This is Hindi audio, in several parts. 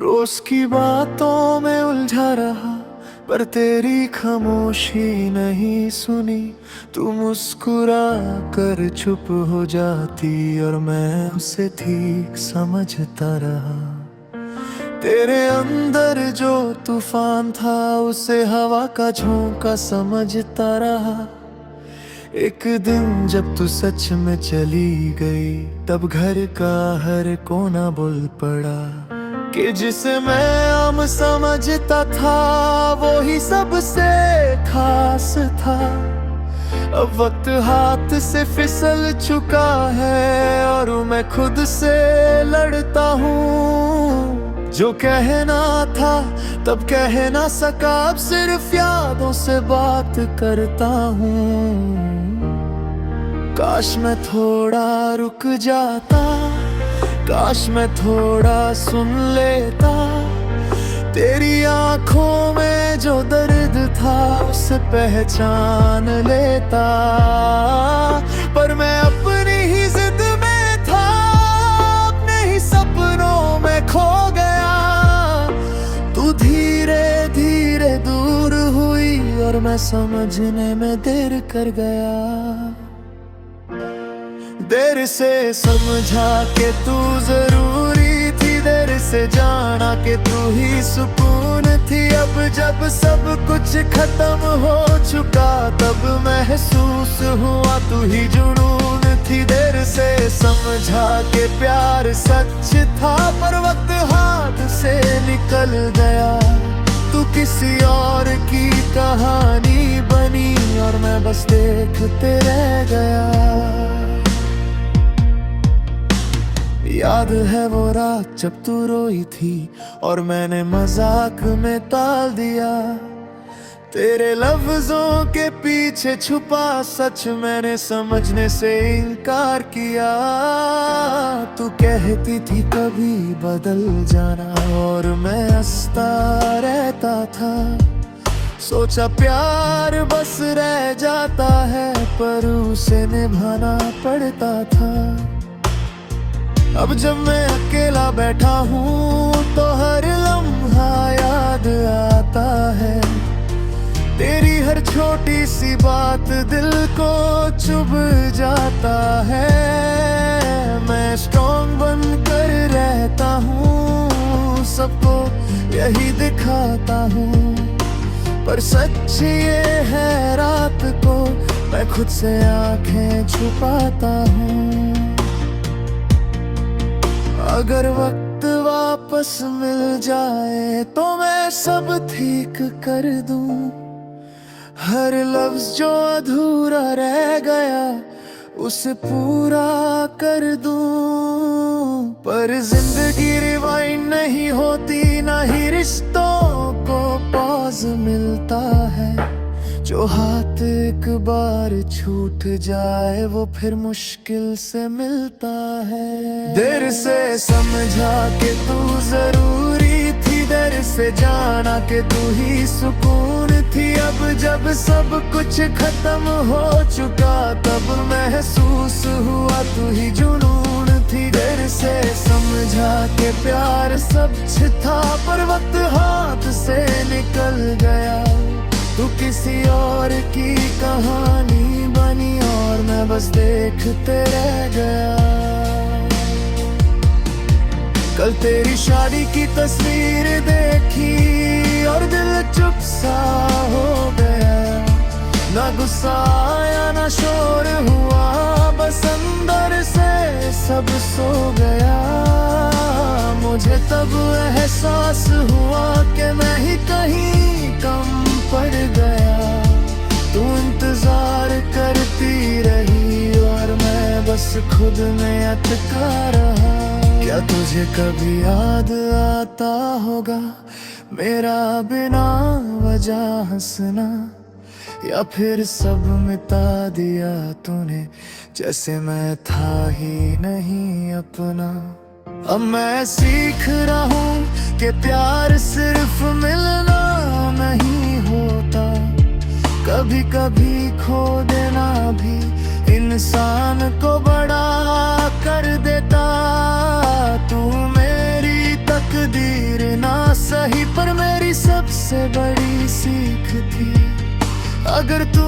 रोज की बातों में उलझा रहा, पर तेरी खामोशी नहीं सुनी। तू मुस्कुरा कर चुप हो जाती और मैं उसे ठीक समझता रहा। तेरे अंदर जो तूफान था उसे हवा का झोंका समझता रहा। एक दिन जब तू सच में चली गई, तब घर का हर कोना बोल पड़ा कि जिसे मैं आम समझता था वो ही सबसे खास था। अब वक्त हाथ से फिसल चुका है और मैं खुद से लड़ता हूँ। जो कहना था तब कह ना सका, अब सिर्फ यादों से बात करता हूँ। काश मैं थोड़ा रुक जाता, काश मैं थोड़ा सुन लेता। तेरी आंखों में जो दर्द था उसे पहचान लेता। पर मैं अपनी ही जिद में था, अपने ही सपनों में खो गया। तू धीरे धीरे दूर हुई और मैं समझने में देर कर गया। देर से समझा के तू जरूरी थी, देर से जाना कि तू ही सुकून थी। अब जब सब कुछ खत्म हो चुका, तब महसूस हुआ तू ही जुनून थी। देर से समझा के प्यार सच था, पर वक्त हाथ से निकल गया। तू किसी और की कहानी बनी और मैं बस देखते रह गया। याद है वो रात जब तू रोई थी और मैंने मजाक में टाल दिया। तेरे लफ्जों के पीछे छुपा सच मैंने समझने से इनकार किया। तू कहती थी कभी बदल जाना और मैं हंसता रहता था। सोचा प्यार बस रह जाता है, पर उसे निभाना पड़ता था। अब जब मैं अकेला बैठा हूँ तो हर लम्हा याद आता है। तेरी हर छोटी सी बात दिल को चुभ जाता है। मैं स्ट्रॉन्ग बनकर रहता हूँ, सबको यही दिखाता हूँ, पर सच ये है रात को मैं खुद से आंखें छुपाता हूँ। अगर वक्त वापस मिल जाए तो मैं सब ठीक कर दूं। हर लफ्ज जो अधूरा रह गया उसे पूरा कर दूं। पर जिंदगी रिवाइंड नहीं होती, ना ही रिश्तों को पॉज मिलता है। जो हाथ एक बार छूट जाए वो फिर मुश्किल से मिलता है। देर से समझा कि तू जरूरी थी, देर से जाना कि तू ही सुकून थी। अब जब सब कुछ खत्म हो चुका, तब महसूस हुआ तू ही जुनून थी। देर से समझा कि प्यार सच था, पर वक्त हाथ से निकल गया। तू किसी और की कहानी बनी और मैं बस देखते रह गया। कल तेरी शादी की तस्वीर देखी और दिल चुप सा हो गया। ना गुस्सा आया ना शोर हुआ, बस अंदर से सब सो गया। मुझे तब एहसास हुआ कि मैं ही कहीं कम पड़ गया। तू इंतजार करती रही और मैं बस खुद में अटका रहा। क्या तुझे कभी याद आता होगा मेरा बिना वजह हंसना, या फिर सब मिटा दिया तूने जैसे मैं था ही नहीं अपना। अब मैं सीख रहा हूँ कि प्यार सिर्फ मिलना नहीं होता, कभी कभी खो देना भी इंसान को बड़ा कर देता। तू मेरी तकदीर सही पर मेरी सबसे बड़ी सीख थी। अगर तू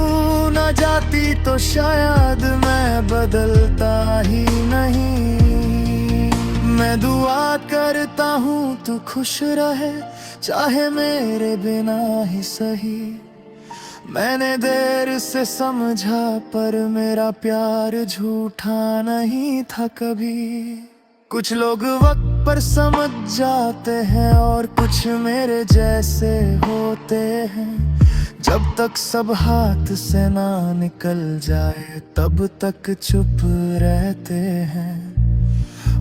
न जाती तो शायद मैं बदलता ही नहीं। मैं दुआ करता हूँ तू खुश रहे, चाहे मेरे बिना ही सही। मैंने देर से समझा पर मेरा प्यार झूठा नहीं था कभी। कुछ लोग वक्त पर समझ जाते हैं और कुछ मेरे जैसे होते हैं। जब तक सब हाथ से ना निकल जाए तब तक चुप रहते हैं।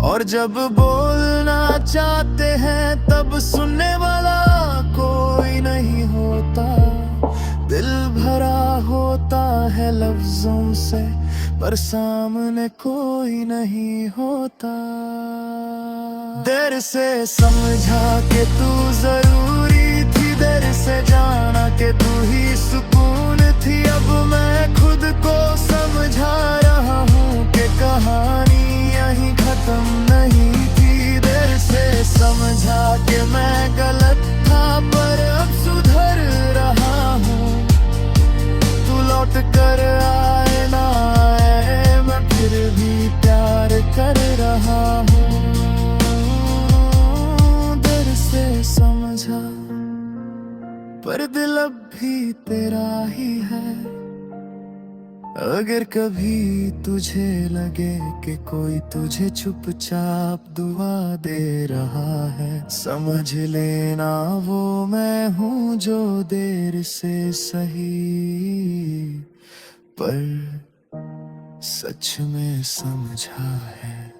और जब बोलना चाहते हैं तब सुनने वाला कोई नहीं होता। दिल भरा होता है लफ्जों से पर सामने कोई नहीं होता। देर से समझा के तू जरूरी थी, देर से जाना के तू ही सुकून थी। अब मैं खुद को समझा रहा हूँ कि कहानी यहीं खत्म नहीं थी। देर से समझा कि मैं गलत था पर अब सुधर रहा हूँ। तू लौट कर आए ना आए मैं फिर भी प्यार कर रहा हूँ। देर से समझा पर दिल अब भी तेरा ही है। अगर कभी तुझे लगे कि कोई तुझे चुपचाप दुआ दे रहा है, समझ लेना वो मैं हूँ जो देर से सही पर सच में समझा है।